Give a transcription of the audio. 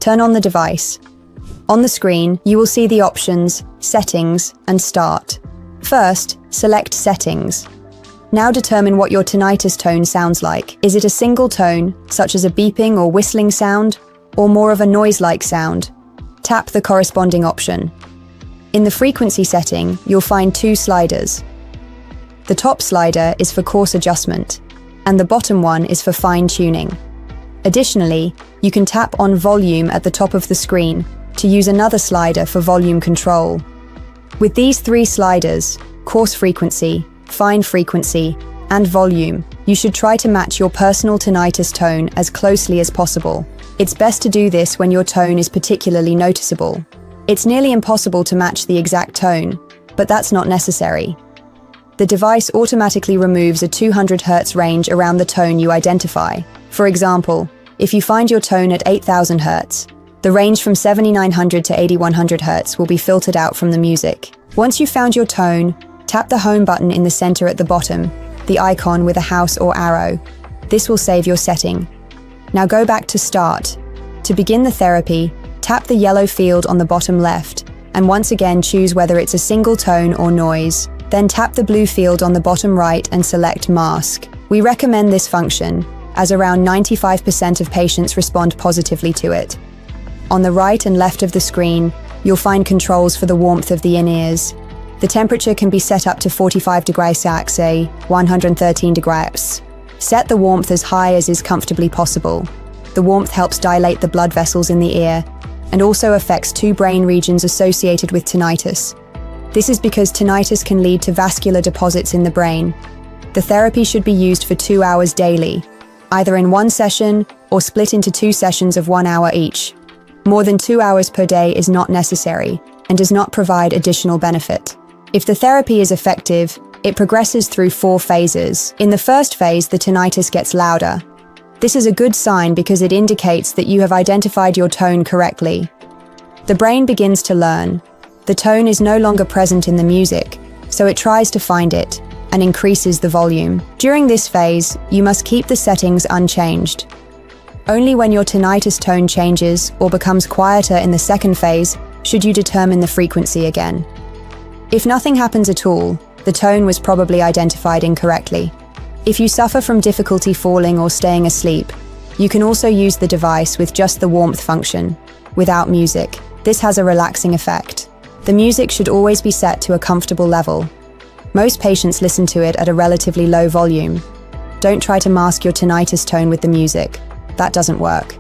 Turn on the device. On the screen, you will see the options, Settings, and Start. First, select Settings. Now determine what your tinnitus tone sounds like. Is it a single tone, such as a beeping or whistling sound, or more of a noise-like sound? Tap the corresponding option. In the frequency setting, you'll find two sliders. The top slider is for coarse adjustment, and the bottom one is for fine-tuning. Additionally, you can tap on Volume at the top of the screen to use another slider for volume control. With these three sliders, coarse frequency, fine frequency, and volume, you should try to match your personal tinnitus tone as closely as possible. It's best to do this when your tone is particularly noticeable. It's nearly impossible to match the exact tone, but that's not necessary. The device automatically removes a 200 Hz range around the tone you identify. For example, if you find your tone at 8000 Hz, the range from 7900 to 8100 Hz will be filtered out from the music. Once you've found your tone, tap the Home button in the center at the bottom, the icon with a house or arrow. This will save your setting. Now go back to Start. To begin the therapy, tap the yellow field on the bottom left, and once again choose whether it's a single tone or noise. Then tap the blue field on the bottom right and select Mask. We recommend this function, as around 95% of patients respond positively to it. On the right and left of the screen, you'll find controls for the warmth of the in-ears. The temperature can be set up to 45 degrees Celsius, 113 degrees. Set the warmth as high as is comfortably possible. The warmth helps dilate the blood vessels in the ear and also affects two brain regions associated with tinnitus. This is because tinnitus can lead to vascular deposits in the brain. The therapy should be used for 2 hours daily, either in one session or split into 2 sessions of 1 hour each. More than 2 hours per day is not necessary and does not provide additional benefit. If the therapy is effective, it progresses through 4 phases. In the first phase, the tinnitus gets louder. This is a good sign because it indicates that you have identified your tone correctly. The brain begins to learn. The tone is no longer present in the music, so it tries to find it and increases the volume. During this phase, you must keep the settings unchanged. Only when your tinnitus tone changes or becomes quieter in the second phase should you determine the frequency again. If nothing happens at all, the tone was probably identified incorrectly. If you suffer from difficulty falling or staying asleep, you can also use the device with just the warmth function, without music. This has a relaxing effect. The music should always be set to a comfortable level. Most patients listen to it at a relatively low volume. Don't try to mask your tinnitus tone with the music. That doesn't work.